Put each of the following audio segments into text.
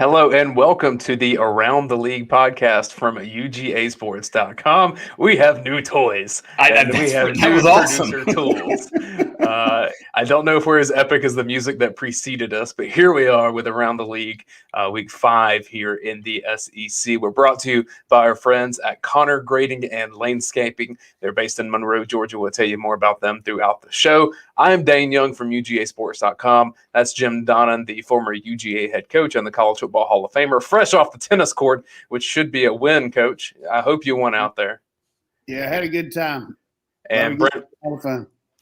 Hello and welcome to the Around the League podcast from UGAsports.com. We have new toys and we have new producer tools. I don't know if we're as epic as the music that preceded us, but here we are with Around the League, week 5 here in the SEC. We're brought to you by our friends at Connor Grading and Lanescaping. They're based in Monroe, Georgia. We'll tell you more about them throughout the show. I'm Dayne Young from UGAsports.com. That's Jim Donnan, the former UGA head coach and the College Football Hall of Famer, fresh off the tennis court, which should be a win, Coach. I hope you won out there. Yeah, I had a good time. And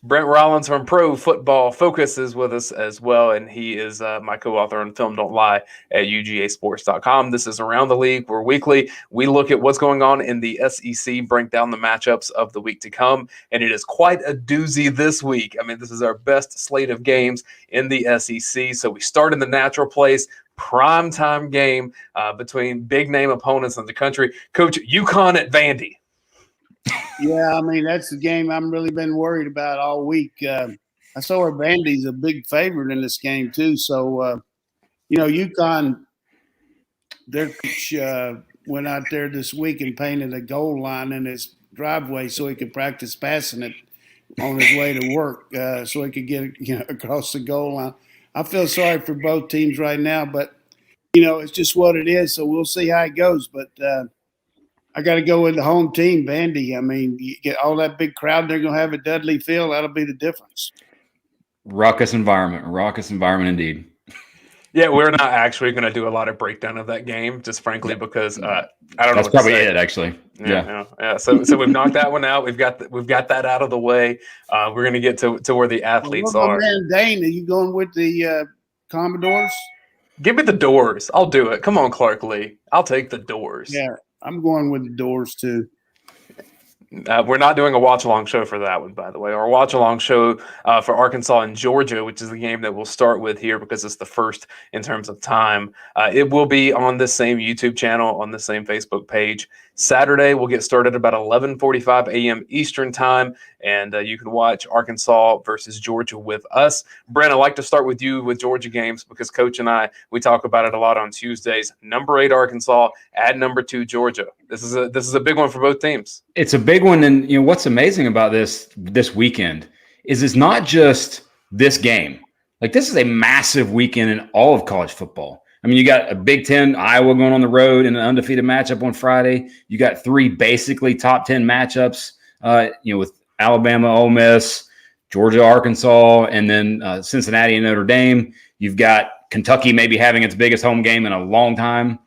Brent Rollins from Pro Football Focus is with us as well, and he is my co-author on Film Don't Lie at UGAsports.com. This is Around the League. We're weekly. We look at what's going on in the SEC, break down the matchups of the week to come, and it is quite a doozy this week. I mean, this is our best slate of games in the SEC, so we start in the natural place. Primetime game between big-name opponents in the country. Coach, UConn at Vandy. Yeah, I mean, that's the game I've really been worried about all week. I saw where Vandy's a big favorite in this game, too. So, UConn, their coach went out there this week and painted a goal line in his driveway so he could practice passing it on his way to work so he could get across the goal line. I feel sorry for both teams right now, but, it's just what it is. So we'll see how it goes. But I got to go with the home team, Vandy. I mean, you get all that big crowd they're going to have at Dudley Field. That'll be the difference. Raucous environment indeed. Yeah, we're not actually going to do a lot of breakdown of that game, just frankly because I don't know. That's probably it, actually. Yeah. So we've knocked that one out. We've got that out of the way. We're going to get to where the athletes are. Man, Dayne, are you going with the Commodores? Give me the Doors. I'll do it. Come on, Clark Lee. I'll take the Doors. Yeah, I'm going with the Doors too. We're not doing a watch-along show for that one, by the way. Our watch-along show for Arkansas and Georgia, which is the game that we'll start with here because it's the first in terms of time. It will be on the same YouTube channel, on the same Facebook page. Saturday, we'll get started about 11:45 a.m. Eastern time, and you can watch Arkansas versus Georgia with us. Brent, I'd like to start with you with Georgia games because Coach and I, we talk about it a lot on Tuesdays. Number 8 Arkansas at number 2 Georgia. This is a big one for both teams. It's a big one, and what's amazing about this weekend is it's not just this game. Like, this is a massive weekend in all of college football. I mean, you got a Big Ten, Iowa going on the road in an undefeated matchup on Friday. You got 3 basically top 10 matchups, with Alabama, Ole Miss, Georgia, Arkansas, and then Cincinnati and Notre Dame. You've got Kentucky maybe having its biggest home game in a long time.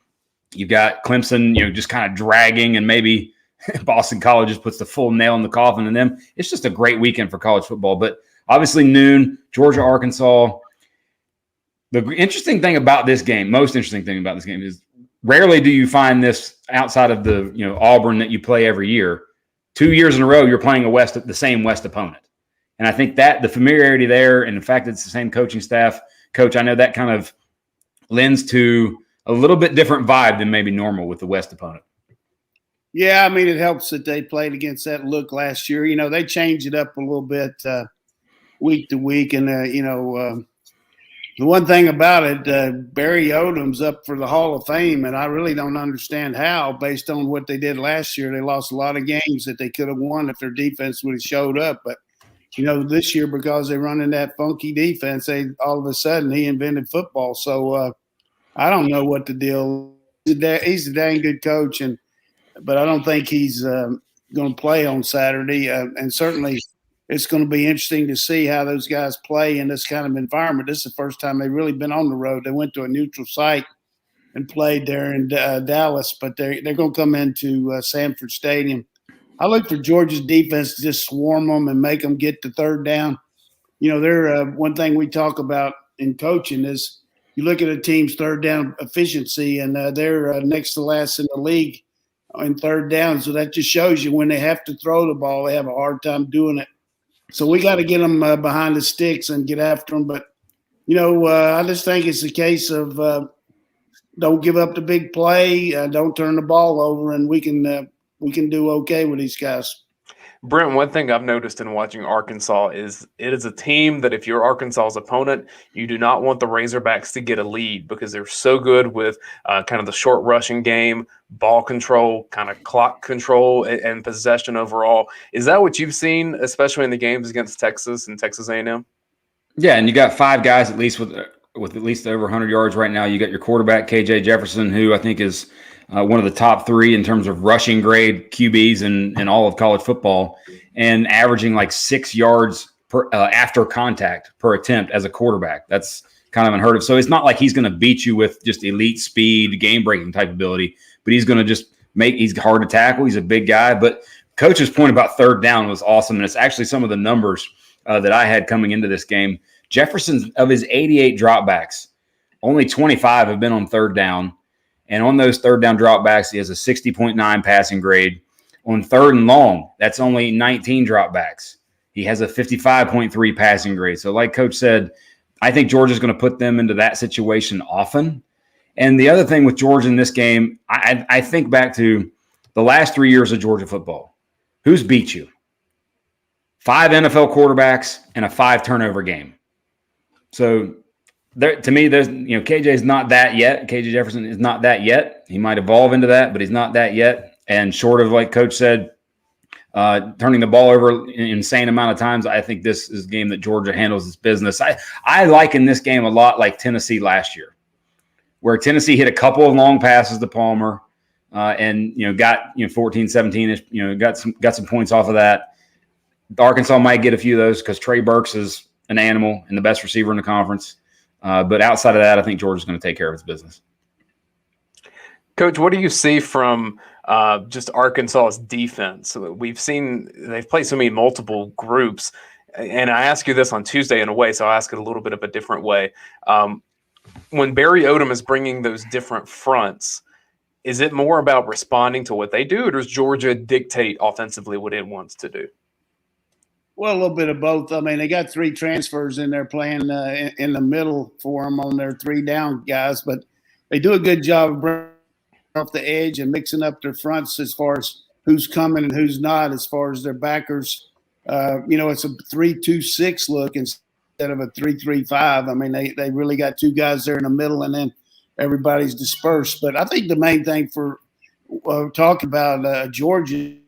You've got Clemson, just kind of dragging, and maybe Boston College just puts the full nail in the coffin in them. It's just a great weekend for college football. But obviously noon, Georgia, Arkansas. The most interesting thing about this game is rarely do you find this outside of the Auburn that you play every year. 2 years in a row, you're playing the same West opponent. And I think that the familiarity there and the fact that it's the same coaching staff, Coach, I know that kind of lends to a little bit different vibe than maybe normal with the West opponent. Yeah, I mean, it helps that they played against that look last year. They changed it up a little bit week to week. And, the one thing about it, Barry Odom's up for the Hall of Fame, and I really don't understand how, based on what they did last year. They lost a lot of games that they could have won if their defense would have showed up. But, this year, because they're running that funky defense, all of a sudden he invented football. So I don't know what the deal is. He's a dang good coach, but I don't think he's going to play on Saturday. And certainly it's going to be interesting to see how those guys play in this kind of environment. This is the first time they've really been on the road. They went to a neutral site and played there in Dallas, but they're going to come into Sanford Stadium. I look for Georgia's defense to just swarm them and make them get to third down. They're one thing we talk about in coaching is you look at a team's third down efficiency, and they're next to last in the league in third down. So that just shows you when they have to throw the ball, they have a hard time doing it. So we got to get them behind the sticks and get after them. But, I just think it's a case of don't give up the big play, don't turn the ball over, and we can do okay with these guys. Brent, one thing I've noticed in watching Arkansas is it is a team that if you're Arkansas's opponent, you do not want the Razorbacks to get a lead because they're so good with kind of the short rushing game, ball control, kind of clock control, and possession overall. Is that what you've seen, especially in the games against Texas and Texas A&M? Yeah, and you got 5 guys at least with at least over 100 yards right now. You got your quarterback, KJ Jefferson, who I think is one of the top 3 in terms of rushing grade QBs in all of college football, and averaging like 6 yards per after contact per attempt as a quarterback. That's kind of unheard of. So it's not like he's going to beat you with just elite speed, game-breaking type ability, but he's going to just he's hard to tackle. He's a big guy. But Coach's point about third down was awesome, and it's actually some of the numbers that I had coming into this game. Jefferson's, of his 88 dropbacks, only 25 have been on third down. And on those third down dropbacks, he has a 60.9 passing grade. On third and long, that's only 19 dropbacks. He has a 55.3 passing grade. So like Coach said, I think Georgia's going to put them into that situation often. And the other thing with Georgia in this game, I think back to the last 3 years of Georgia football. Who's beat you? 5 NFL quarterbacks and a 5 turnover game. So to me, there's KJ is not that yet. KJ Jefferson is not that yet. He might evolve into that, but he's not that yet. And short of, like Coach said, turning the ball over an insane amount of times, I think this is a game that Georgia handles its business. I liken this game a lot like Tennessee last year, where Tennessee hit a couple of long passes to Palmer, and got 14, 17ish, got some points off of that. Arkansas might get a few of those because Trey Burks is an animal and the best receiver in the conference. But outside of that, I think Georgia's going to take care of its business. Coach, what do you see from just Arkansas's defense? We've seen they've played so many multiple groups, and I asked you this on Tuesday in a way, so I'll ask it a little bit of a different way. When Barry Odom is bringing those different fronts, is it more about responding to what they do, or does Georgia dictate offensively what it wants to do? Well, a little bit of both. I mean, they got 3 transfers in there playing in the middle for them on their 3 down guys, but they do a good job of bringing off the edge and mixing up their fronts as far as who's coming and who's not, as far as their backers. It's a 3-2-6 look instead of a 3-3-5. I mean, they really got 2 guys there in the middle, and then everybody's dispersed. But I think the main thing for talking about Georgia,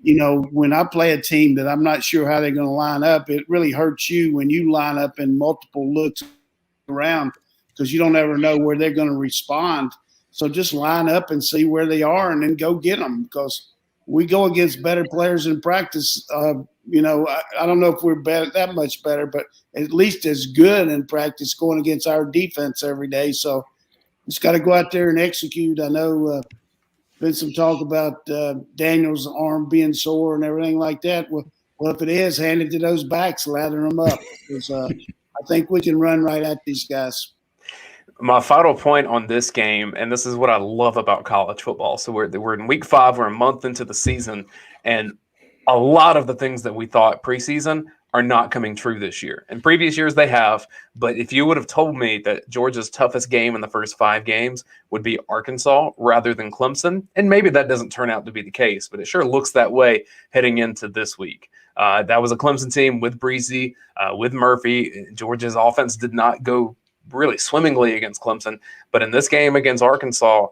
when I play a team that I'm not sure how they're going to line up, it really hurts you when you line up in multiple looks around because you don't ever know where they're going to respond. So just line up and see where they are and then go get them, because we go against better players in practice. I don't know if we're that much better, but at least as good in practice going against our defense every day. So just got to go out there and execute. I know been some talk about Daniel's arm being sore and everything like that. Well, if it is, hand it to those backs, lather them up. Because I think we can run right at these guys. My final point on this game, and this is what I love about college football. So we're in week 5, we're a month into the season, and a lot of the things that we thought preseason are not coming true this year. In previous years, they have. But if you would have told me that Georgia's toughest game in the first 5 games would be Arkansas rather than Clemson, and maybe that doesn't turn out to be the case, but it sure looks that way heading into this week. That was a Clemson team with Breezy, with Murphy. Georgia's offense did not go really swimmingly against Clemson. But in this game against Arkansas,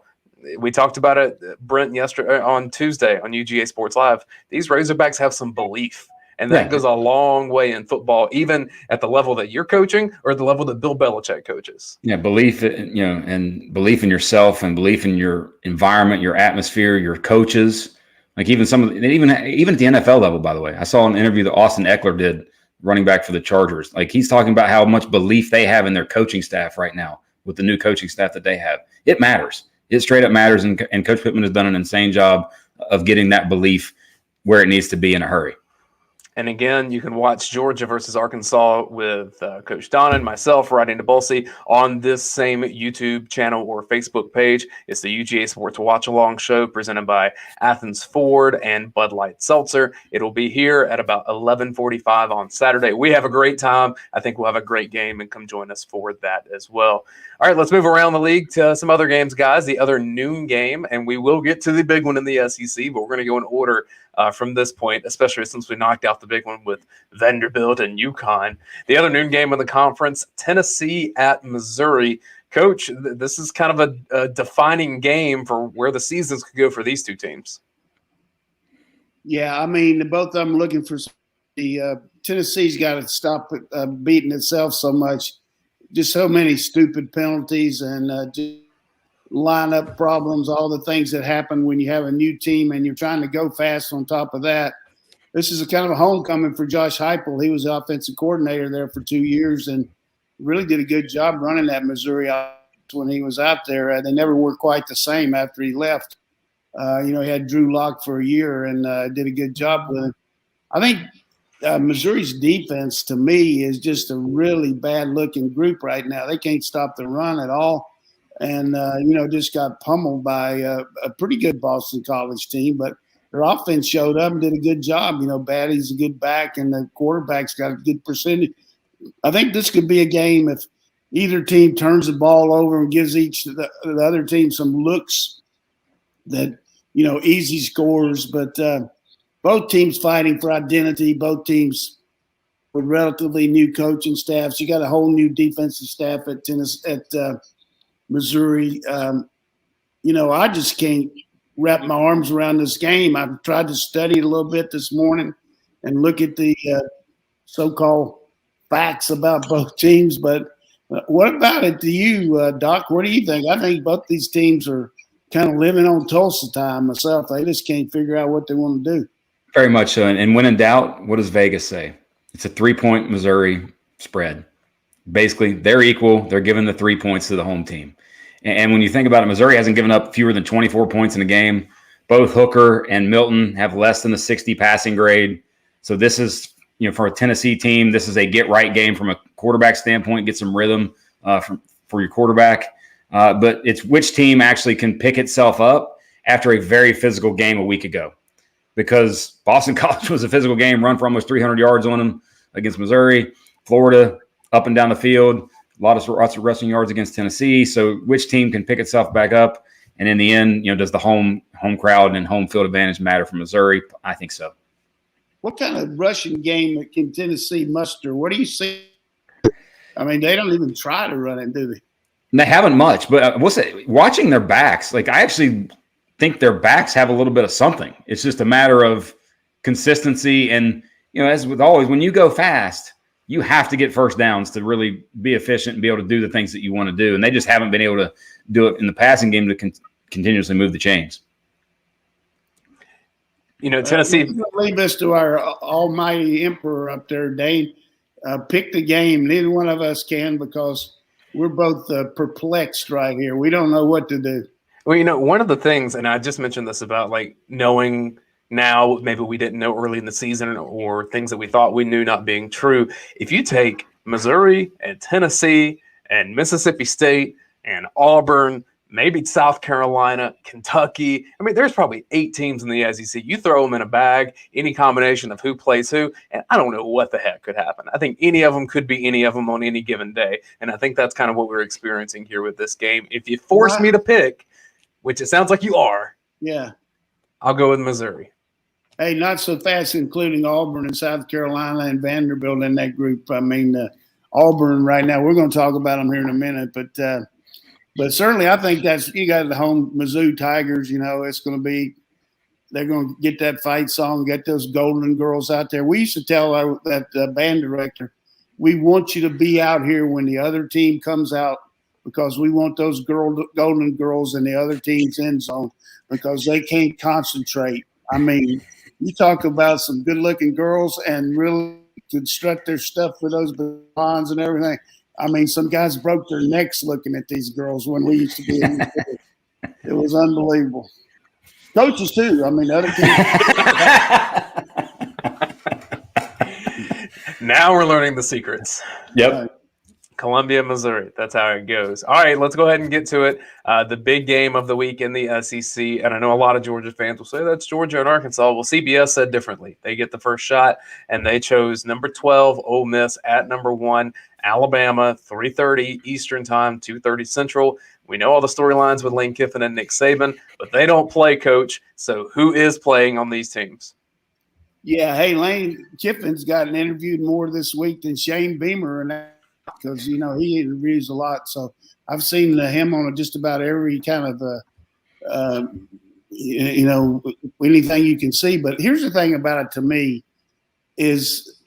we talked about it, Brent, yesterday on Tuesday on UGA Sports Live. These Razorbacks have some belief. And that goes a long way in football, even at the level that you're coaching or the level that Bill Belichick coaches. Yeah, belief, and belief in yourself and belief in your environment, your atmosphere, your coaches. Like even even at the NFL level, by the way, I saw an interview that Austin Eckler did, running back for the Chargers. Like he's talking about how much belief they have in their coaching staff right now with the new coaching staff that they have. It matters. It straight up matters. And Coach Pittman has done an insane job of getting that belief where it needs to be in a hurry. And again, you can watch Georgia versus Arkansas with Coach Donnan, myself, Rodney DeBulsi on this same YouTube channel or Facebook page. It's the UGA Sports Watch Along show presented by Athens Ford and Bud Light Seltzer. It'll be here at about 11:45 on Saturday. We have a great time. I think we'll have a great game, and come join us for that as well. All right, let's move around the league to some other games, guys. The other noon game, and we will get to the big one in the SEC, but we're going to go in order from this point, especially since we knocked out the big one with Vanderbilt and UConn. The other noon game of the conference, Tennessee at Missouri. Coach, this is kind of a defining game for where the seasons could go for these two teams. Yeah, I mean, both of them looking for the Tennessee's got to stop beating itself so much. Just so many stupid penalties and just lineup problems, all the things that happen when you have a new team and you're trying to go fast on top of that. This is a kind of a homecoming for Josh Heupel. He was the offensive coordinator there for 2 years and really did a good job running that Missouri offense when he was out there. They never were quite the same after he left. He had Drew Lock for a year and did a good job with him. I think Missouri's defense, to me, is just a really bad-looking group right now. They can't stop the run at all. And, just got pummeled by a pretty good Boston College team. But their offense showed up and did a good job. Batty's a good back, and the quarterback's got a good percentage. I think this could be a game if either team turns the ball over and gives the other team some looks that, easy scores. But both teams fighting for identity, both teams with relatively new coaching staffs. You got a whole new defensive staff at Missouri. I just can't wrap my arms around this game. I've tried to study it a little bit this morning and look at the so-called facts about both teams. But what about it to you, Doc? What do you think? I think both these teams are kind of living on Tulsa time myself. They just can't figure out what they want to do. Very much so. And when in doubt, what does Vegas say? It's a 3-point Missouri spread. Basically, they're equal. They're giving the 3 points to the home team. And when you think about it, Missouri hasn't given up fewer than 24 points in a game. Both Hooker and Milton have less than a 60 passing grade. So this is, for a Tennessee team, this is a get-right game from a quarterback standpoint, get some rhythm for your quarterback. But it's which team actually can pick itself up after a very physical game a week ago. Because Boston College was a physical game, run for almost 300 yards on them against Missouri. Florida, up and down the field, lots of rushing yards against Tennessee. So which team can pick itself back up? And in the end, does the home crowd and home field advantage matter for Missouri? I think so. What kind of rushing game can Tennessee muster? What do you see? I mean, they don't even try to run it, do they? They haven't much. But we'll say, watching their backs, I actually think their backs have a little bit of something. It's just a matter of consistency. And, as with always, when you go fast, you have to get first downs to really be efficient and be able to do the things that you want to do. And they just haven't been able to do it in the passing game to continuously move the chains. Tennessee. Leave this to our almighty emperor up there, Dayne. Pick the game. Neither one of us can because we're both perplexed right here. We don't know what to do. Well, one of the things, and I just mentioned this about knowing now, maybe we didn't know early in the season or things that we thought we knew not being true. If you take Missouri and Tennessee and Mississippi State and Auburn, maybe South Carolina, Kentucky, there's probably 8 teams in the SEC. You throw them in a bag, any combination of who plays who, and I don't know what the heck could happen. I think any of them could be any of them on any given day, and I think that's kind of what we're experiencing here with this game. If you force me to pick, which it sounds like you are, I'll go with Missouri. Hey, not so fast, including Auburn and South Carolina and Vanderbilt in that group. Auburn right now, we're going to talk about them here in a minute, but certainly I think you got the home Mizzou Tigers. It's going to be they're going to get that fight song, get those Golden Girls out there. We used to tell that band director, we want you to be out here when the other team comes out because we want those Golden Girls in the other team's end zone because they can't concentrate. You talk about some good-looking girls and really construct their stuff with those bonds and everything. Some guys broke their necks looking at these girls when we used to be in the It was unbelievable. Coaches, too. Other teams. Now we're learning the secrets. Yep. Columbia, Missouri. That's how it goes. All right, let's go ahead and get to it. The big game of the week in the SEC, and I know a lot of Georgia fans will say that's Georgia and Arkansas. Well, CBS said differently. They get the first shot, and they chose number 12, Ole Miss, at number 1, Alabama, 3:30 Eastern Time, 2:30 Central. We know all the storylines with Lane Kiffin and Nick Saban, but they don't play, Coach. So who is playing on these teams? Yeah, hey, Lane Kiffin's gotten interviewed more this week than Shane Beamer, and because he interviews a lot. So I've seen him on just about every kind of anything you can see. But here's the thing about it to me is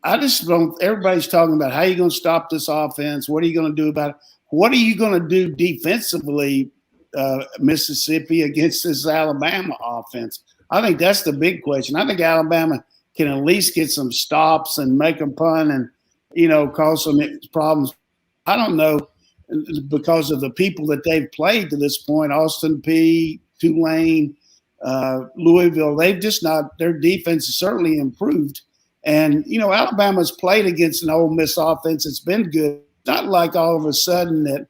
I just don't. Everybody's talking about how you're going to stop this offense. What are you going to do about it? What are you going to do defensively, Mississippi, against this Alabama offense? I think that's the big question. I think Alabama can at least get some stops and make them punt and, cause some problems. I don't know, because of the people that they've played to this point, Austin Peay, Tulane, Louisville, they've just not – their defense has certainly improved. And, Alabama's played against an Ole Miss offense. It's been good. It's not like all of a sudden that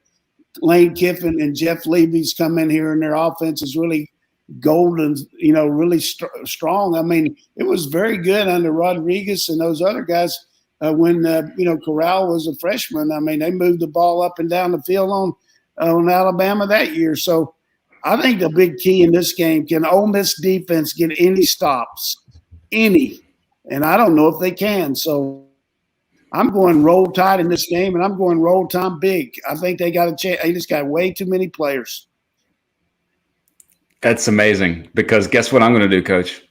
Lane Kiffin and Jeff Levy's come in here and their offense is really golden, really strong. I mean, it was very good under Rodriguez and those other guys when Corral was a freshman. I mean, they moved the ball up and down the field on Alabama that year. So I think the big key in this game, can Ole Miss defense get any stops? Any. And I don't know if they can. So I'm going Roll Tide in this game, and I'm going Roll Tide big. I think they got a chance. They just got way too many players. That's amazing, because guess what I'm going to do, Coach?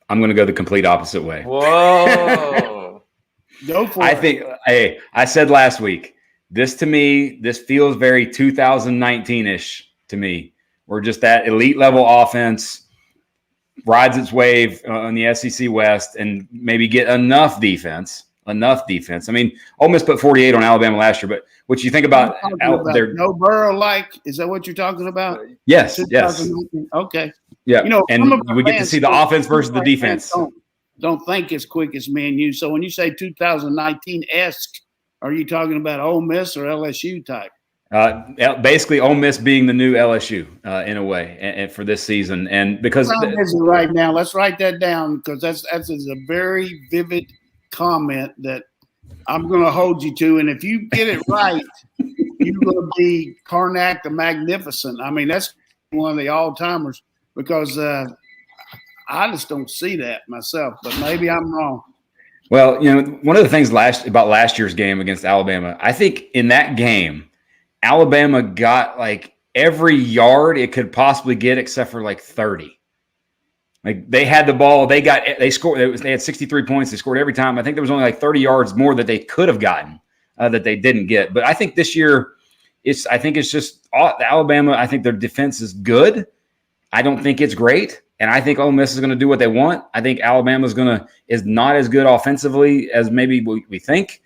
I'm going to go the complete opposite way. Whoa. Go for it. I said last week, this feels very 2019-ish to me. We're just that elite level offense rides its wave on the SEC West and maybe get enough defense. I mean, Ole Miss put 48 on Alabama last year, but what you think about their Joe Burrow, is that what you're talking about? Yes. Okay. Yeah. And we get to see the offense versus the defense. Don't think as quick as me and you. So when you say 2019-esque, are you talking about Ole Miss or LSU type? Basically, Ole Miss being the new LSU in a way, and for this season, and because right now, let's write that down, because that's a very vivid comment that I'm going to hold you to, and if you get it right, you're going to be Karnak the Magnificent. I mean, that's one of the all-timers, because I just don't see that myself, but maybe I'm wrong. Well, one of the things about last year's game against Alabama, I think in that game, Alabama got every yard it could possibly get except for 30. They had the ball, they scored. They had 63 points. They scored every time. I think there was only 30 yards more that they could have gotten that they didn't get. But I think this year, it's just Alabama. I think their defense is good. I don't think it's great, and I think Ole Miss is going to do what they want. I think Alabama is not as good offensively as maybe we think.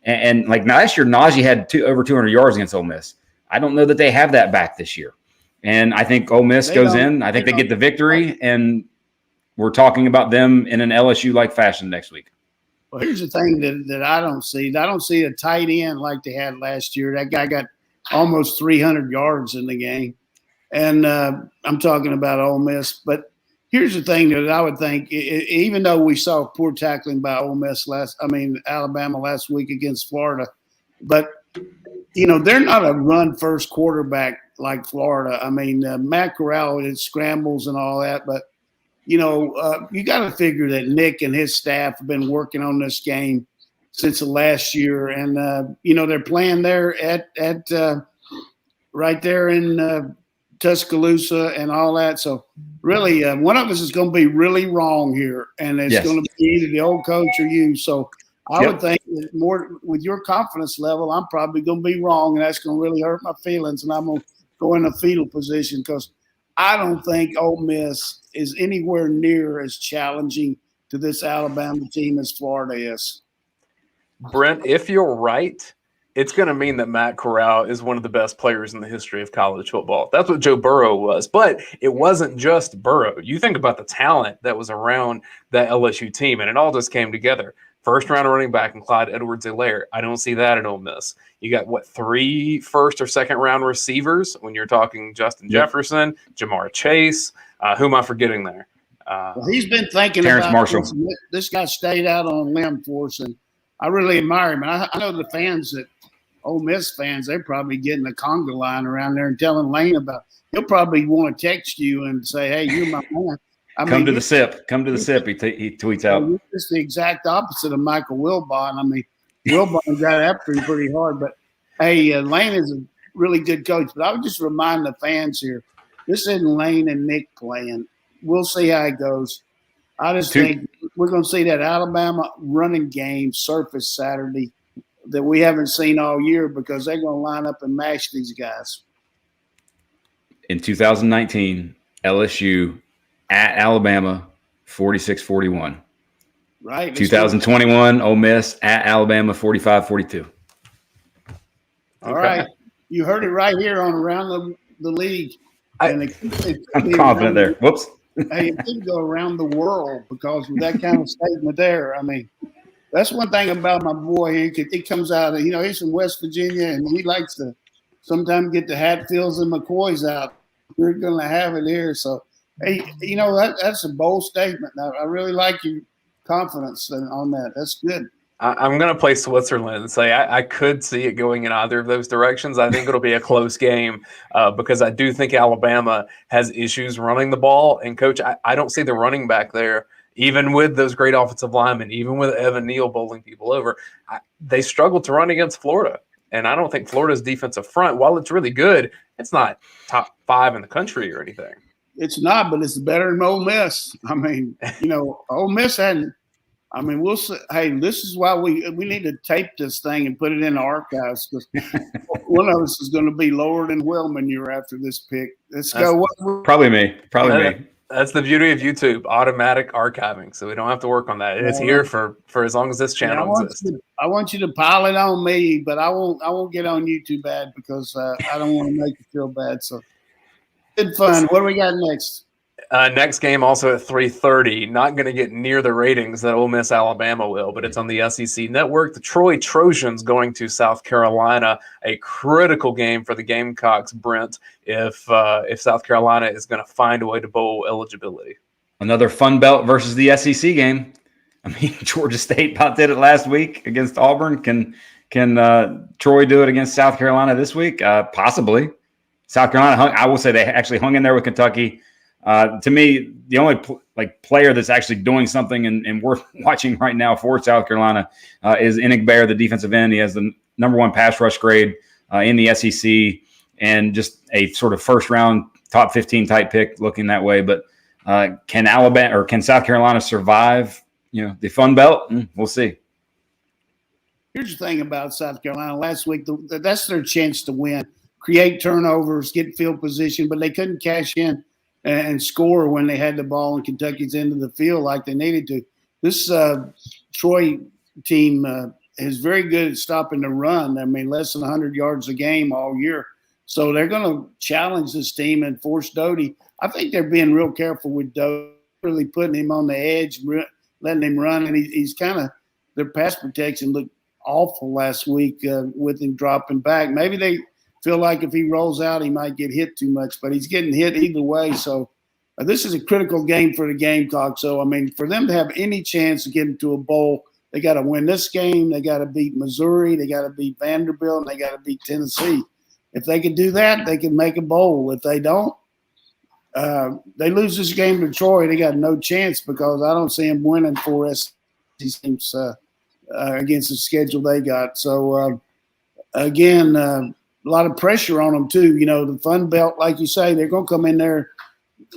And last year, Najee had over 200 yards against Ole Miss. I don't know that they have that back this year. And I think Ole Miss goes in. I think they get the victory, and we're talking about them in an LSU-like fashion next week. Well, here's the thing that I don't see. I don't see a tight end like they had last year. That guy got almost 300 yards in the game. And I'm talking about Ole Miss. But here's the thing that I would think, even though we saw poor tackling by Alabama last week against Florida, but, they're not a run-first quarterback like Florida. I mean, Matt Corral, it scrambles and all that, but you got to figure that Nick and his staff have been working on this game since the last year. And, they're playing there at right there in Tuscaloosa and all that. So really, one of us is going to be really wrong here, and it's going to be either the old coach or you. So I would think that more with your confidence level, I'm probably going to be wrong, and that's going to really hurt my feelings, and I'm going to go in a fetal position, because I don't think Ole Miss is anywhere near as challenging to this Alabama team as Florida is. Brent, if you're right, it's going to mean that Matt Corral is one of the best players in the history of college football. That's what Joe Burrow was. But it wasn't just Burrow. You think about the talent that was around that LSU team, and it all just came together. First-round running back in Clyde Edwards-Helaire. I don't see that at Ole Miss. You got, 3 first- or second-round receivers when you're talking Justin Jefferson, Jamar Chase. Who am I forgetting there? Well, he's been thinking Terrence about Marshall. This guy stayed out on a limb for us, and I really admire him. And I know the fans that Ole Miss fans, they're probably getting a conga line around there and telling Lane about. He'll probably want to text you and say, "Hey, you're my man." Come to the SIP. Come to the SIP. He tweets out. You're just the exact opposite of Michael Wilbon. I mean, Wilbon got after him pretty hard. But, hey, Lane is a really good coach. But I would just remind the fans here, this isn't Lane and Nick playing. We'll see how it goes. I just think we're going to see that Alabama running game surface Saturday that we haven't seen all year because they're going to line up and mash these guys. In 2019, LSU at Alabama, 46-41. Right. 2021, Ole Miss at Alabama, 45-42. All right. You heard it right here on Around the League. I'm confident there. Whoops. Hey, it could go around the world because of that kind of statement there. I mean, that's one thing about my boy. He comes out, he's from West Virginia, and he likes to sometimes get the Hatfields and McCoys out. We're going to have it here. So, hey, that's a bold statement. I really like your confidence on that. That's good. I'm going to play Switzerland and say I could see it going in either of those directions. I think it'll be a close game because I do think Alabama has issues running the ball. And, Coach, I don't see the running back there, even with those great offensive linemen, even with Evan Neal bowling people over. They struggled to run against Florida. And I don't think Florida's defensive front, while it's really good, it's not top 5 in the country or anything. It's not, but it's better than Ole Miss. I mean, Ole Miss hadn't. I mean, we'll say, hey, this is why we need to tape this thing and put it in the archives because one of us is going to be lower than Wellman year after this pick. Let's go. Probably me. That's the beauty of YouTube, automatic archiving. So we don't have to work on that. It's here for as long as this channel exists. I want you to pile it on me, but I won't get on you too bad because I don't want to make you feel bad. So good fun. What do we got next? Next game also at 3:30. Not going to get near the ratings that Ole Miss Alabama will, but it's on the SEC Network. The Troy Trojans going to South Carolina. A critical game for the Gamecocks, Brent, if South Carolina is going to find a way to bowl eligibility. Another Fun Belt versus the SEC game. I mean, Georgia State about did it last week against Auburn. Can Troy do it against South Carolina this week? Possibly. South Carolina, I will say they actually hung in there with Kentucky. To me, the only player that's actually doing something and worth watching right now for South Carolina is Enigbear, the defensive end. He has the #1 pass rush grade in the SEC and just a sort of first-round top 15 type pick looking that way. But can South Carolina survive, the Fun Belt? We'll see. Here's the thing about South Carolina. Last week, that's their chance to win, create turnovers, get field position, but they couldn't cash in and score when they had the ball in Kentucky's end of the field like they needed to. This Troy team is very good at stopping the run. I mean, less than 100 yards a game all year. So they're going to challenge this team and force Doty. I think they're being real careful with Doty, really putting him on the edge, letting him run. And he's kind of – their pass protection looked awful last week with him dropping back. Maybe they – feel like if he rolls out, he might get hit too much, but he's getting hit either way. So this is a critical game for the Gamecocks. So, I mean, for them to have any chance of getting to a bowl, they got to win this game. They got to beat Missouri. They got to beat Vanderbilt, and they got to beat Tennessee. If they can do that, they can make a bowl. If they don't, they lose this game to Troy, they got no chance because I don't see them winning 4 SEC teams against the schedule they got. So, again, a lot of pressure on them too. The Fun Belt, like you say, they're going to come in there.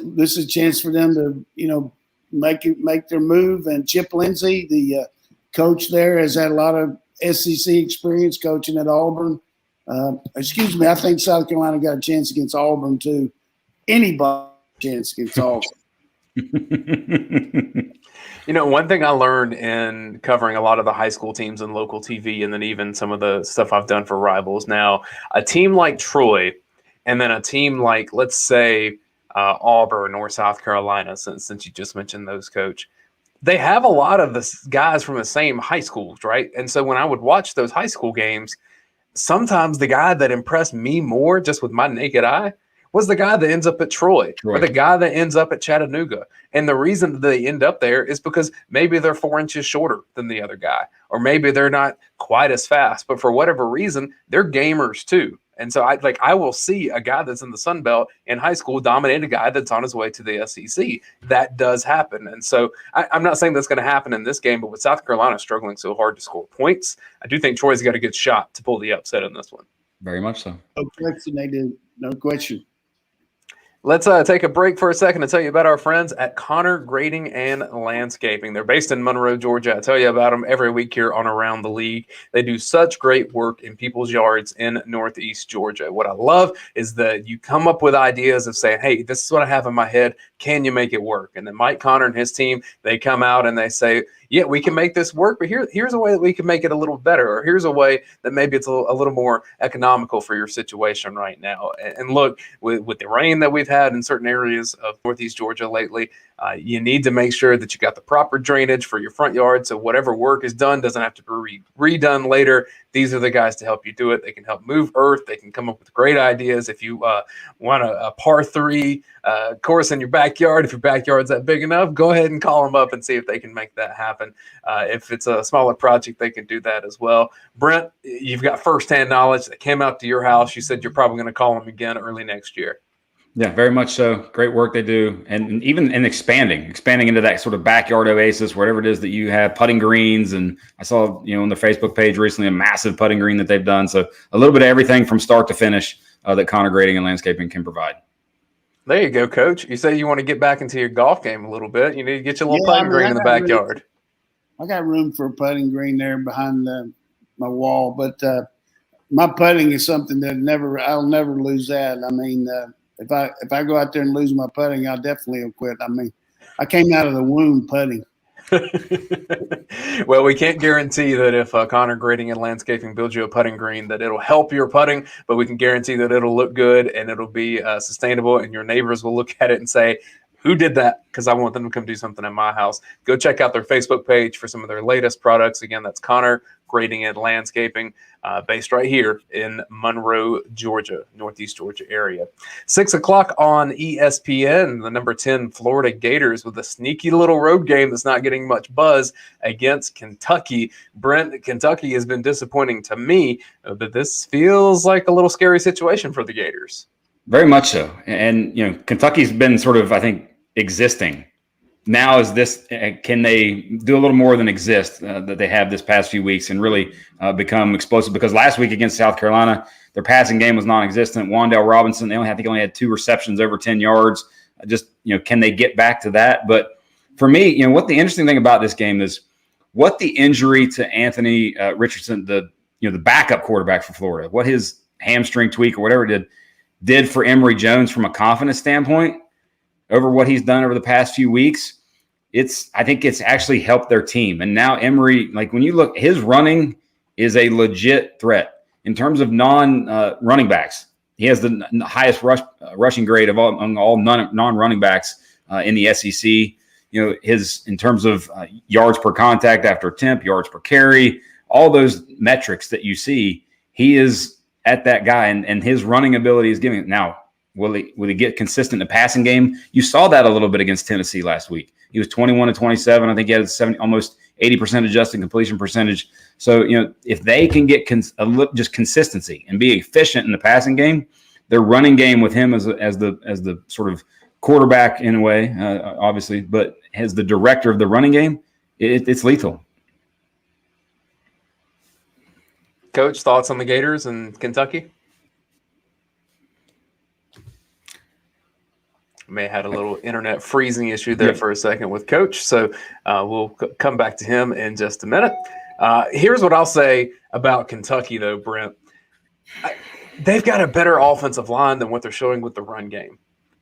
This is a chance for them to, make their move. And Chip Lindsey, the coach there, has had a lot of SEC experience coaching at Auburn. I think South Carolina got a chance against Auburn too. Anybody chance against Auburn. One thing I learned in covering a lot of the high school teams and local TV, and then even some of the stuff I've done for Rivals now, a team like Troy and then a team like, let's say, Auburn or South Carolina, since you just mentioned those, Coach, they have a lot of the guys from the same high schools, right? And so when I would watch those high school games, sometimes the guy that impressed me more just with my naked eye was the guy that ends up at Troy or the guy that ends up at Chattanooga. And the reason that they end up there is because maybe they're 4 inches shorter than the other guy, or maybe they're not quite as fast, but for whatever reason, they're gamers too. And so I will see a guy that's in the Sun Belt in high school dominate a guy that's on his way to the SEC. That does happen. And so I'm not saying that's going to happen in this game, but with South Carolina struggling so hard to score points, I do think Troy's got a good shot to pull the upset in this one. Very much so. No question they do. No question. Let's take a break for a second to tell you about our friends at Connor Grading and Landscaping. They're based in Monroe, Georgia. I tell you about them every week here on Around the League. They do such great work in people's yards in Northeast Georgia. What I love is that you come up with ideas of saying, hey, this is what I have in my head. Can you make it work? And then Mike Connor and his team, they come out and they say, yeah, we can make this work, but here's a way that we can make it a little better, or here's a way that maybe it's a little more economical for your situation right now. And look, with the rain that we've had in certain areas of Northeast Georgia lately, you need to make sure that you got the proper drainage for your front yard, so whatever work is done doesn't have to be redone later. These are the guys to help you do it. They can help move earth. They can come up with great ideas. If you want a par 3 course in your backyard, if your backyard's that big enough, go ahead and call them up and see if they can make that happen. If it's a smaller project, they can do that as well. Brent, you've got firsthand knowledge that came out to your house. You said you're probably going to call them again early next year. Yeah, very much so. Great work they do. And even in expanding into that sort of backyard oasis, whatever it is that you have, putting greens. And I saw, on their Facebook page recently, a massive putting green that they've done. So a little bit of everything from start to finish that Connor Grading and Landscaping can provide. There you go, Coach. You say you want to get back into your golf game a little bit. You need to get your little putting green in the backyard. I got room for a putting green there behind my wall, but my putting is something that I'll never lose that. I mean, if I go out there and lose my putting, I'll definitely quit. I mean, I came out of the womb putting. Well, we can't guarantee that if Connor Grading and Landscaping builds you a putting green that it'll help your putting, but we can guarantee that it'll look good and it'll be sustainable, and your neighbors will look at it and say, who did that? Because I want them to come do something in my house. Go check out their Facebook page for some of their latest products. Again, that's Connor Grading and Landscaping, based right here in Monroe, Georgia, Northeast Georgia area. 6 o'clock on ESPN, the number 10 Florida Gators with a sneaky little road game that's not getting much buzz against Kentucky. Brent, Kentucky has been disappointing to me, but this feels like a little scary situation for the Gators. Very much so. And, Kentucky's been sort of, I think, existing. Now is this, can they do a little more than exist that they have this past few weeks and really become explosive? Because last week against South Carolina, their passing game was non-existent. Wan'Dale Robinson, I think only had 2 receptions over 10 yards. Can they get back to that? But for me, what the interesting thing about this game is what the injury to Anthony Richardson, the backup quarterback for Florida, what his hamstring tweak or whatever it did for Emory Jones from a confidence standpoint over what he's done over the past few weeks. I think it's actually helped their team. And now Emory, when you look, his running is a legit threat in terms of non-running backs. He has the highest rushing grade of all non-running backs in the SEC. In terms of yards per contact after attempt, yards per carry, all those metrics that you see, he is at that guy, and his running ability is giving it. Now, will he get consistent in the passing game? You saw that a little bit against Tennessee last week. He was 21 to 27. I think he had almost 80% adjusted completion percentage. So, if they can get just consistency and be efficient in the passing game, their running game with him as the sort of quarterback in a way, obviously, but as the director of the running game, it's lethal. Coach, thoughts on the Gators and Kentucky? May have had a little internet freezing issue there for a second with Coach, so we'll come back to him in just a minute. Here's what I'll say about Kentucky, though, Brent. They've got a better offensive line than what they're showing with the run game.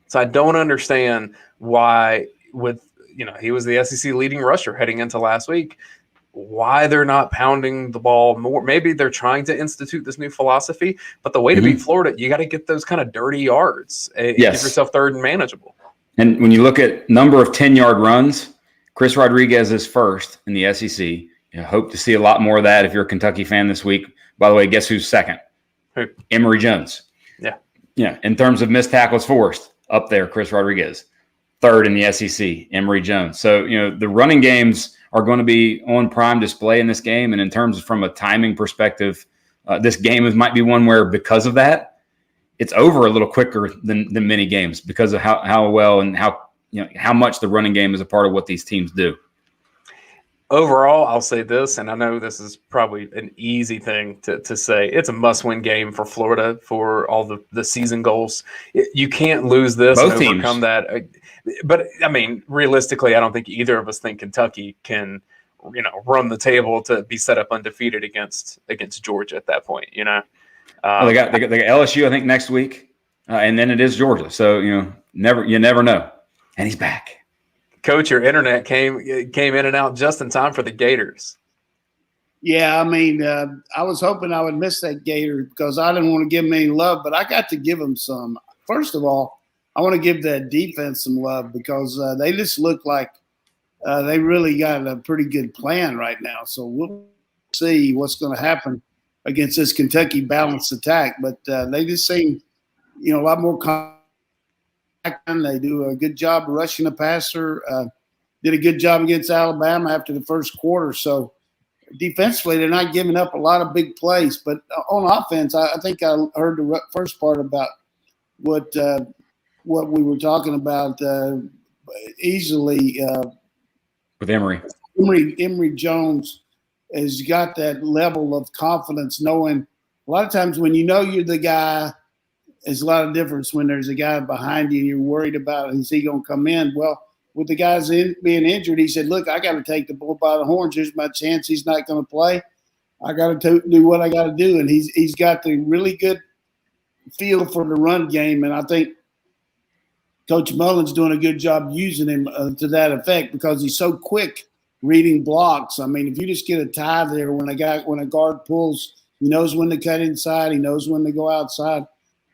So I don't understand why, he was the SEC leading rusher heading into last week, why they're not pounding the ball more. Maybe they're trying to institute this new philosophy, but the way to beat Florida, you got to get those kind of dirty yards and give yourself third and manageable. And when you look at number of 10-yard runs, Chris Rodriguez is first in the SEC. Hope to see a lot more of that if you're a Kentucky fan this week. By the way, guess who's second? Who? Emory Jones. Yeah. In terms of missed tackles forced, up there, Chris Rodriguez. Third in the SEC, Emory Jones. So, the running games are going to be on prime display in this game. And in terms of from a timing perspective, this game might be one where, because of that, it's over a little quicker than many games because of how well and how much the running game is a part of what these teams do. Overall, I'll say this, and I know this is probably an easy thing to say. It's a must-win game for Florida for all the season goals. You can't lose this Both and overcome teams. that. But, I mean, realistically, I don't think either of us think Kentucky can, run the table to be set up undefeated against Georgia at that point, They got LSU, I think, next week, and then it is Georgia. So, you never know. And he's back. Coach, your internet came in and out just in time for the Gators. Yeah, I mean, I was hoping I would miss that Gator because I didn't want to give them any love, but I got to give them some. First of all, I want to give that defense some love because they just look like they really got a pretty good plan right now. So we'll see what's going to happen against this Kentucky balanced attack. But they just seem, a lot more confident. They do a good job rushing the passer. Did a good job against Alabama after the first quarter. So defensively, they're not giving up a lot of big plays. But on offense, I think I heard the first part about what we were talking about easily. With Emory. Emory Jones has got that level of confidence, knowing a lot of times when you're the guy, there's a lot of difference when there's a guy behind you and you're worried about is he going to come in. Well, with the guys being injured, he said, look, I got to take the bull by the horns. Here's my chance. He's not going to play. I got to do what I got to do. And he's got the really good feel for the run game. And I think Coach Mullen's doing a good job using him to that effect because he's so quick reading blocks. I mean, if you just get a tie there when a guard pulls, he knows when to cut inside. He knows when to go outside.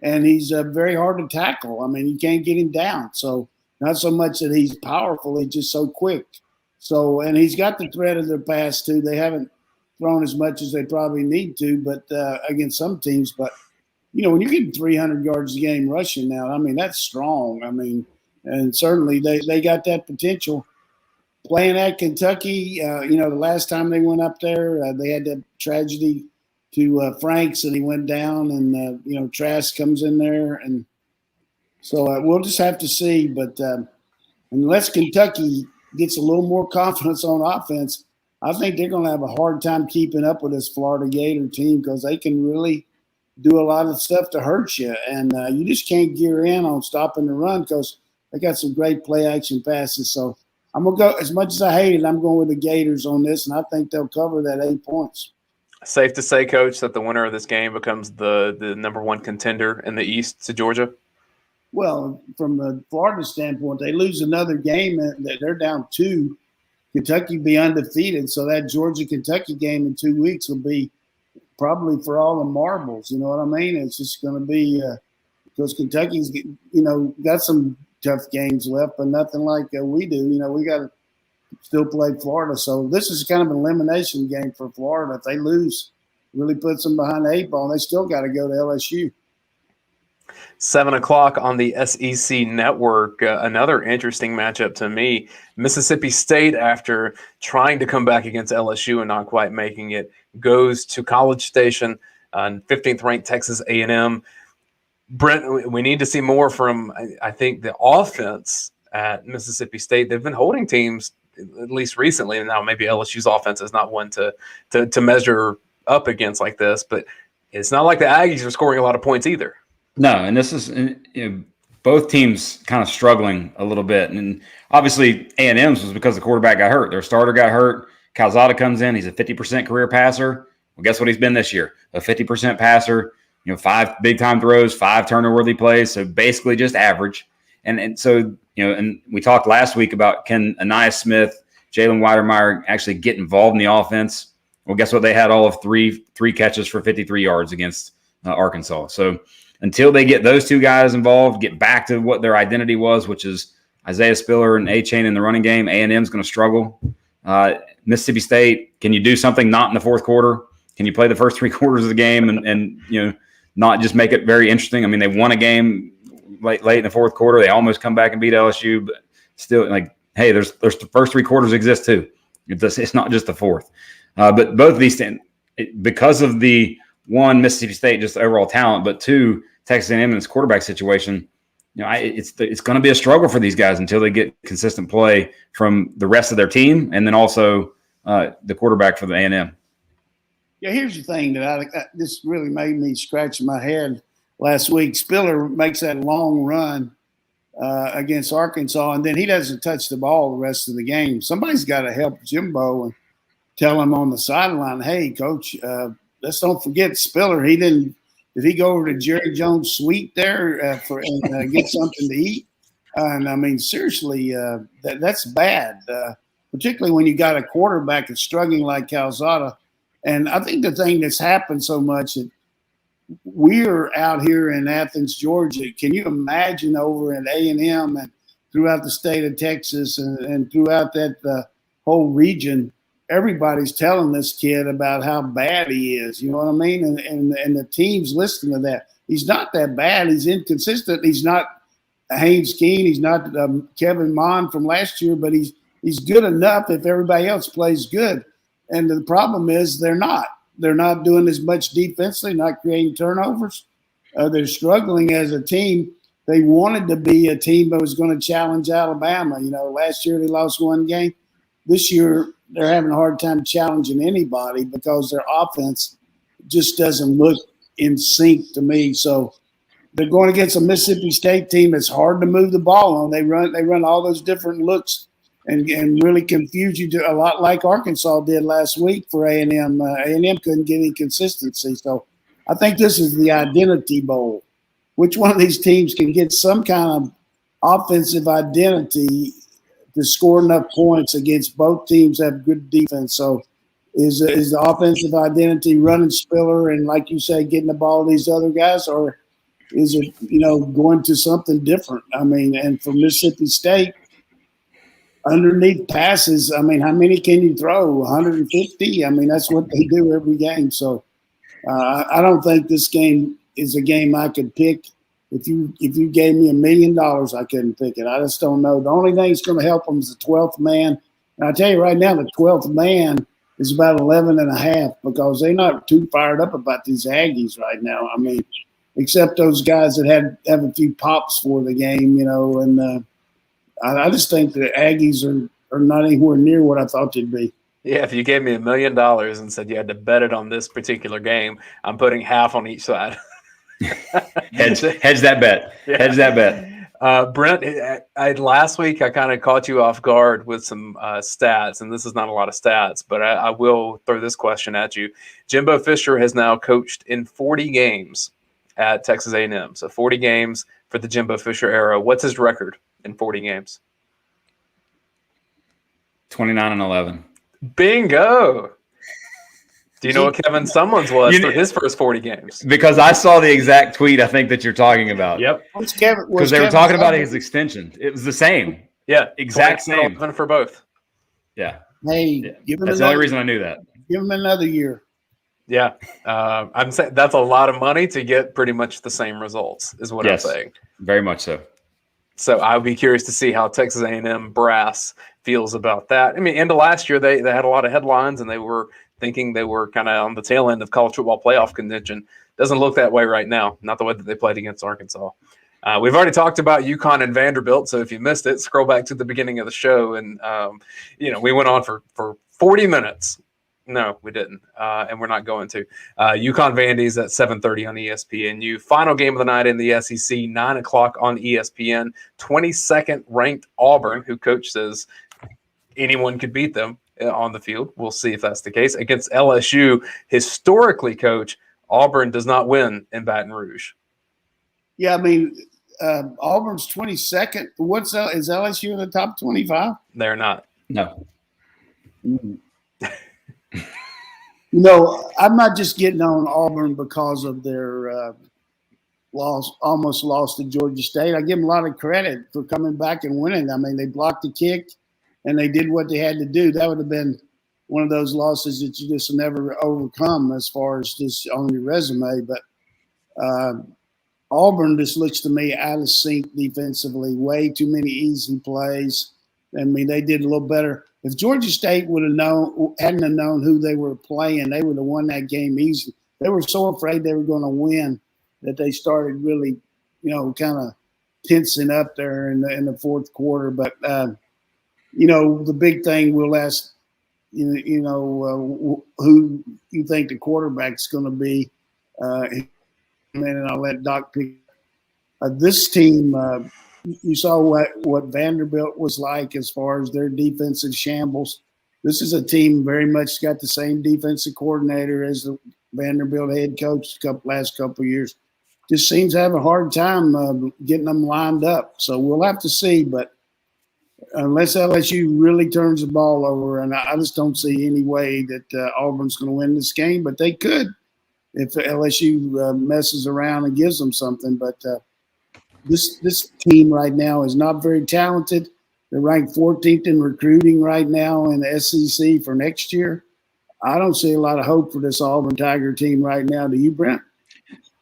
And he's very hard to tackle. I mean, you can't get him down. So not so much that he's powerful, he's just so quick. So, and he's got the threat of their pass too. They haven't thrown as much as they probably need to, but against some teams. But, when you're getting 300 yards a game rushing now, I mean, that's strong. I mean, and certainly they got that potential. Playing at Kentucky, the last time they went up there, they had that tragedy to Franks, and he went down, and Trask comes in there, and so we'll just have to see. But unless Kentucky gets a little more confidence on offense, I think they're going to have a hard time keeping up with this Florida Gator team because they can really do a lot of stuff to hurt you, and you just can't gear in on stopping the run because they got some great play action passes. So I'm gonna go, as much as I hate it, I'm going with the Gators on this, and I think they'll cover that 8 points. Safe to say, Coach, that the winner of this game becomes the number one contender in the East to Georgia? Well, from the Florida standpoint, they lose another game, they're down 2. Kentucky be undefeated, so that Georgia-Kentucky game in 2 weeks will be probably for all the marbles. You know what I mean? It's just going to be because Kentucky's, got some tough games left, but nothing like we do. We got to still play Florida. So this is kind of an elimination game for Florida. If they lose, really puts them behind the 8 ball, and they still got to go to LSU. 7 o'clock on the SEC Network. Another interesting matchup to me. Mississippi State, after trying to come back against LSU and not quite making it, goes to College Station on 15th ranked Texas A&M. Brent, we need to see more from, I think, the offense at Mississippi State. They've been holding teams, at least recently, and now maybe LSU's offense is not one to measure up against like this, but it's not like the Aggies are scoring a lot of points either. No, and this is both teams kind of struggling a little bit. And obviously A&M's was because the quarterback got hurt. Their starter got hurt. Calzada comes in. He's a 50% career passer. Well, guess what he's been this year? A 50% passer, 5 big-time throws, 5 turnover-worthy plays, so basically just average. And so, and we talked last week about can Anais Smith, Jalen Weidermeyer actually get involved in the offense. Well, guess what? They had all of three catches for 53 yards against Arkansas. So until they get those 2 guys involved, get back to what their identity was, which is Isaiah Spiller and A-Chain in the running game, A&M's going to struggle. Mississippi State, can you do something not in the fourth quarter? Can you play the first 3 quarters of the game and not just make it very interesting? I mean, they won a game late in the fourth quarter. They almost come back and beat LSU, but still, hey, there's the first 3 quarters exist too. It's not just the fourth. But both of these, because of the one, Mississippi State, just overall talent, but two, Texas A&M in its quarterback situation. It's going to be a struggle for these guys until they get consistent play from the rest of their team, and then also the quarterback for the A&M. Yeah, here's the thing that this really made me scratch my head last week. Spiller makes that long run against Arkansas, and then he doesn't touch the ball the rest of the game. Somebody's got to help Jimbo and tell him on the sideline, hey, coach, let's don't forget Spiller. Did he go over to Jerry Jones' suite there and get something to eat? And I mean, seriously, that's bad, particularly when you got a quarterback that's struggling like Calzada. And I think the thing that's happened so much that we're out here in Athens, Georgia. Can you imagine over at A&M and throughout the state of Texas and throughout that whole region? Everybody's telling this kid about how bad he is. You know what I mean? And the team's listening to that. He's not that bad. He's inconsistent. He's not Haynes Keene. He's not Kevin Mon from last year, but he's good enough if everybody else plays good. And the problem is they're not. They're not doing as much defensively, not creating turnovers. They're struggling as a team. They wanted to be a team that was going to challenge Alabama. You know, last year they lost one game. This year they're having a hard time challenging anybody because their offense just doesn't look in sync to me. So they're going against a Mississippi State team that's hard to move the ball on. They run all those different looks and really confuse you a lot like Arkansas did last week for A&M. A&M couldn't get any consistency. So I think this is the identity bowl. Which one of these teams can get some kind of offensive identity to score enough points against both teams that have good defense? So is the offensive identity running Spiller and, like you say, getting the ball to these other guys, or is it, going to something different? I mean, and for Mississippi State, underneath passes, I mean, how many can you throw? 150? I mean, that's what they do every game. So I don't think this game is a game I could pick. If you gave me $1 million, I couldn't pick it. I just don't know. The only thing that's going to help them is the 12th man. And I tell you right now, the 12th man is about 11.5 because they're not too fired up about these Aggies right now. I mean, except those guys that have a few pops for the game, and I just think the Aggies are not anywhere near what I thought they'd be. Yeah, if you gave me $1 million and said you had to bet it on this particular game, I'm putting half on each side. hedge that bet. Yeah. Hedge that bet. Brent, last week I kind of caught you off guard with some stats, and this is not a lot of stats, but I will throw this question at you. Jimbo Fisher has now coached in 40 games at Texas A&M, so 40 games for the Jimbo Fisher era. What's his record in 40 games? 29-11. Bingo. Do you know what Kevin Sumlin's was for his first 40 games? Because I saw the exact tweet I think that you're talking about. Yep. Because they were talking about his extension. It was the same. Yeah. Exact same. For both. Yeah. Hey, that's the only reason I knew that. Give him another year. Yeah. I'm saying that's a lot of money to get pretty much the same results is what I'm saying. Very much so. So I'll be curious to see how Texas A&M brass feels about that. I mean, end of last year, they had a lot of headlines, and they were thinking they were kind of on the tail end of college football playoff contention. Doesn't look that way right now, not the way that they played against Arkansas. We've already talked about UConn and Vanderbilt, so if you missed it, scroll back to the beginning of the show. And, we went on for 40 minutes. No, we didn't, and we're not going to. UConn Vandy's at 7:30 on ESPNU. Final game of the night in the SEC, 9 o'clock on ESPN. 22nd ranked Auburn, who coach says anyone could beat them on the field. We'll see if that's the case. Against LSU, historically, coach, Auburn does not win in Baton Rouge. Yeah, I mean, Auburn's 22nd. Is LSU in the top 25? They're not. No. Mm-hmm. I'm not just getting on Auburn because of their almost lost to Georgia State. I give them a lot of credit for coming back and winning. I mean, they blocked the kick, and they did what they had to do. That would have been one of those losses that you just never overcome as far as just on your resume. But Auburn just looks to me out of sync defensively. Way too many easy plays. I mean, they did a little better. If Georgia State hadn't known who they were playing, they would have won that game easily. they were so afraid they were going to win that they started really, kind of tensing up there in the fourth quarter. But the big thing we'll ask, who you think the quarterback's going to be, and I'll let Doc pick. This team, you saw what Vanderbilt was like as far as their defensive shambles. This is a team very much got the same defensive coordinator as the Vanderbilt head coach last couple of years. Just seems to have a hard time getting them lined up. So we'll have to see. But unless LSU really turns the ball over, and I just don't see any way that Auburn's going to win this game. But they could if LSU messes around and gives them something. But this team right now is not very talented. They're ranked 14th in recruiting right now in the SEC for next year. I don't see a lot of hope for this Auburn Tiger team right now. Do you, Brent?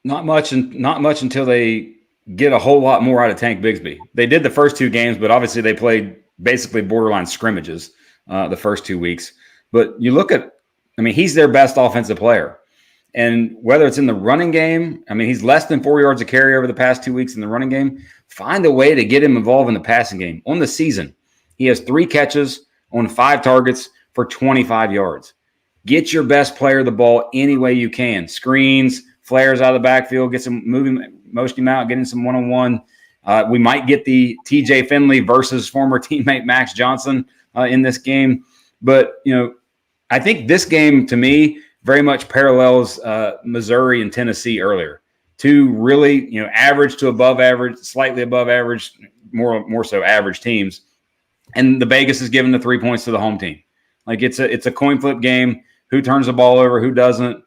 Not much until they get a whole lot more out of Tank Bigsby. They did the first two games, but obviously they played basically borderline scrimmages the first 2 weeks. But you look at, he's their best offensive player. And whether it's in the running game, he's less than 4 yards a carry over the past 2 weeks in the running game. Find a way to get him involved in the passing game. On the season, he has 3 catches on 5 targets for 25 yards. Get your best player the ball any way you can. Screens, flares out of the backfield, get some motion him out, getting some one-on-one. We might get the TJ Finley versus former teammate Max Johnson in this game. But, I think this game, to me, very much parallels Missouri and Tennessee earlier. 2 really, average to above average, slightly above average, more so average teams. And the Vegas is giving the 3 points to the home team. Like it's a coin flip game. Who turns the ball over? Who doesn't?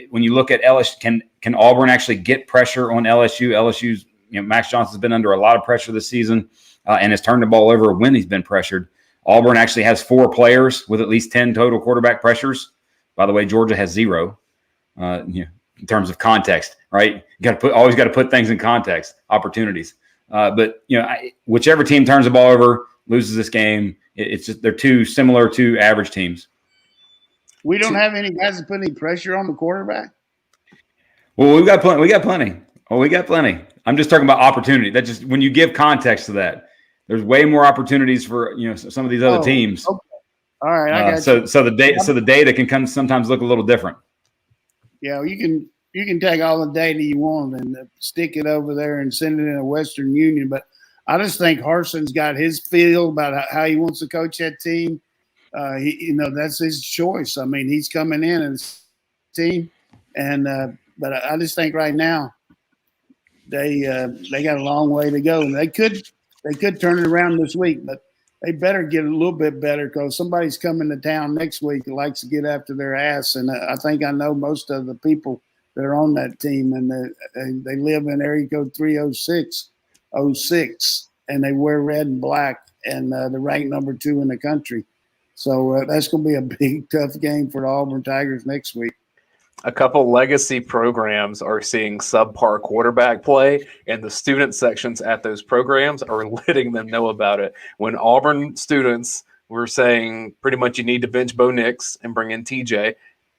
When you look at LSU, can Auburn actually get pressure on LSU? LSU's, Max Johnson's been under a lot of pressure this season and has turned the ball over when he's been pressured. Auburn actually has 4 players with at least 10 total quarterback pressures. By the way, Georgia has 0 in terms of context, right? Always got to put things in context, opportunities. But whichever team turns the ball over loses this game. It's just, they're too similar to average teams. We don't have any guys that put any pressure on the quarterback. Well, we got plenty. Oh, we got plenty. I'm just talking about opportunity. That just when you give context to that, there's way more opportunities for some of these other teams. Okay. All right, I got you. So the data can sometimes look a little different. Yeah, you can take all the data you want and stick it over there and send it in a Western Union. But I just think Harson's got his feel about how he wants to coach that team. That's his choice. He's coming in as a team, and but I just think right now they got a long way to go, and they could turn it around this week, but they better get a little bit better because somebody's coming to town next week that likes to get after their ass. And I think I know most of the people that are on that team, and they live in area code 306, and they wear red and black, and they're ranked number 2 in the country. So that's going to be a big, tough game for the Auburn Tigers next week. A couple legacy programs are seeing subpar quarterback play, and the student sections at those programs are letting them know about it. When Auburn students were saying pretty much you need to bench Bo Nix and bring in TJ,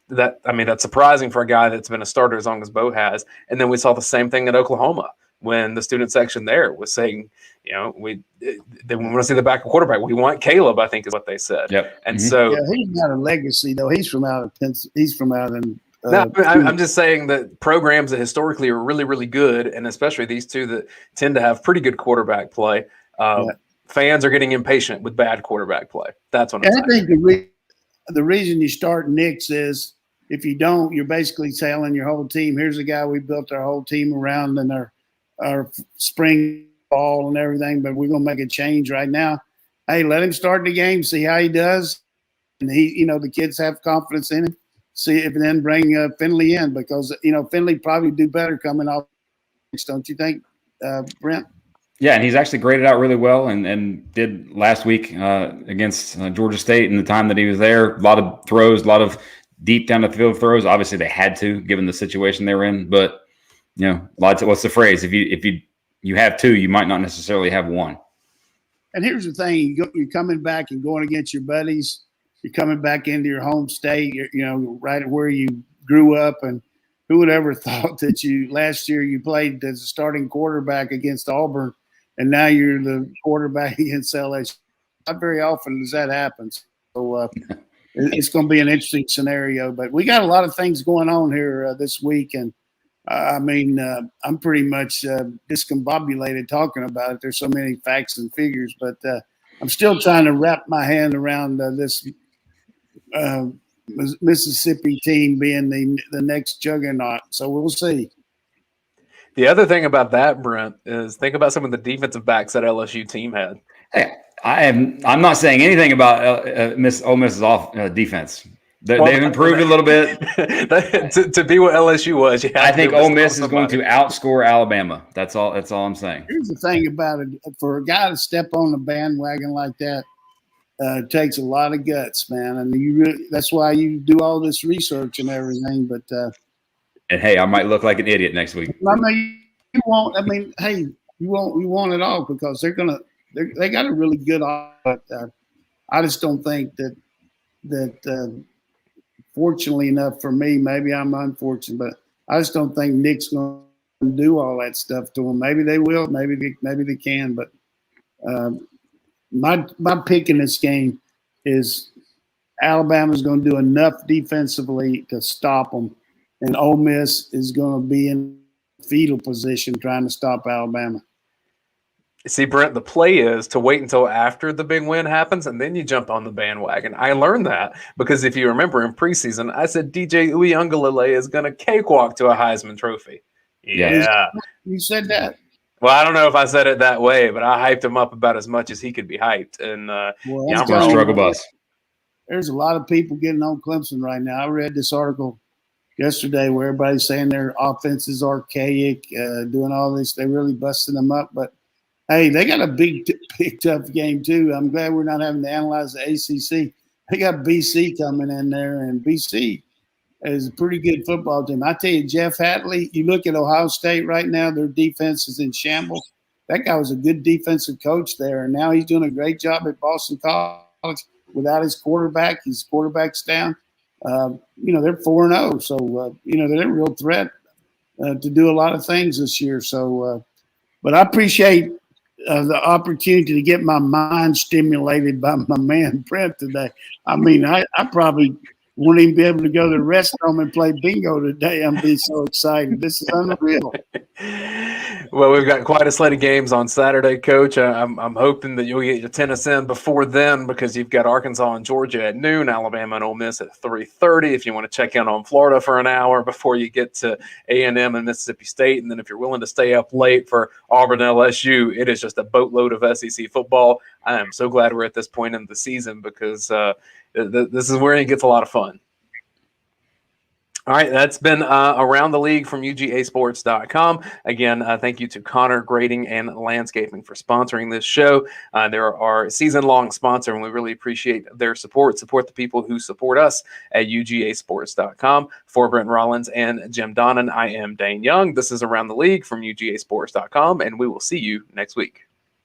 that's surprising for a guy that's been a starter as long as Bo has. And then we saw the same thing at Oklahoma when the student section there was saying, they want to see the backup quarterback. We want Caleb, I think is what they said. Yep. And so he's not a legacy though. He's from out in. No, I'm just saying that programs that historically are really, really good, and especially these two that tend to have pretty good quarterback play, fans are getting impatient with bad quarterback play. That's what I'm saying. I think the reason you start Nix is if you don't, you're basically telling your whole team, here's a guy we built our whole team around and our spring ball and everything, but we're going to make a change right now. Hey, let him start the game, see how he does. And the kids have confidence in him. See if and then bring Finley in because Finley probably do better coming off. Don't you think, Brent? Yeah, and he's actually graded out really well and did last week against Georgia State in the time that he was there. A lot of throws, a lot of deep down the field throws. Obviously, they had to given the situation they were in. But what's the phrase? If you have 2, you might not necessarily have 1. And here's the thing: you're coming back and going against your buddies. You're coming back into your home state, right where you grew up, and who would ever thought that last year you played as a starting quarterback against Auburn, and now you're the quarterback against LSU. Not very often does that happen. So it's going to be an interesting scenario. But we got a lot of things going on here this week, and I'm pretty much discombobulated talking about it. There's so many facts and figures, but I'm still trying to wrap my hand around this Mississippi team being the next juggernaut. So we'll see. The other thing about that, Brent, is think about some of the defensive backs that LSU team had. Hey, I'm not saying anything about Ole Miss's defense. They've improved a little bit. to be what LSU was, I think Ole Miss is going to outscore Alabama. That's all I'm saying. Here's the thing about it: for a guy to step on the bandwagon like that, it takes a lot of guts, man. I mean, that's why you do all this research and everything. But and hey, I might look like an idiot next week. I mean, you won't. I mean, hey, you won't it all because they got a really good offense. I just don't think that. Fortunately enough for me, maybe I'm unfortunate, but I just don't think Nick's going to do all that stuff to them. Maybe they will, maybe they can, but my pick in this game is Alabama's going to do enough defensively to stop them, and Ole Miss is going to be in fetal position trying to stop Alabama. See, Brent, the play is to wait until after the big win happens, and then you jump on the bandwagon. I learned that because if you remember in preseason, I said DJ Uiagalelei is going to cakewalk to a Heisman Trophy. Yeah. You said that. Well, I don't know if I said it that way, but I hyped him up about as much as he could be hyped. And I'm a struggle bus. There's a lot of people getting on Clemson right now. I read this article yesterday where everybody's saying their offense is archaic, doing all this. They're really busting them up, but hey, they got a big, tough game, too. I'm glad we're not having to analyze the ACC. They got BC coming in there, and BC is a pretty good football team. I tell you, Jeff Hatley, you look at Ohio State right now, their defense is in shambles. That guy was a good defensive coach there, and now he's doing a great job at Boston College without his quarterback. His quarterback's down. They're 4-0, so, they're a real threat to do a lot of things this year. So, but I appreciate the opportunity to get my mind stimulated by my man Brent today. I mean, I probably won't even be able to go to the restaurant and play bingo today. I'm being so excited. This is unreal. Well, we've got quite a slate of games on Saturday, Coach. I'm hoping that you'll get your tennis in before then because you've got Arkansas and Georgia at noon, Alabama and Ole Miss at 3:30. If you want to check in on Florida for an hour before you get to A&M and Mississippi State, and then if you're willing to stay up late for Auburn and LSU, it is just a boatload of SEC football. I am so glad we're at this point in the season because this is where it gets a lot of fun. All right, that's been Around the League from UGAsports.com. Again, thank you to Connor Grading and Landscaping for sponsoring this show. They're our season-long sponsor, and we really appreciate their support. Support the people who support us at UGAsports.com. For Brent Rollins and Jim Donnan, I am Dayne Young. This is Around the League from UGAsports.com, and we will see you next week.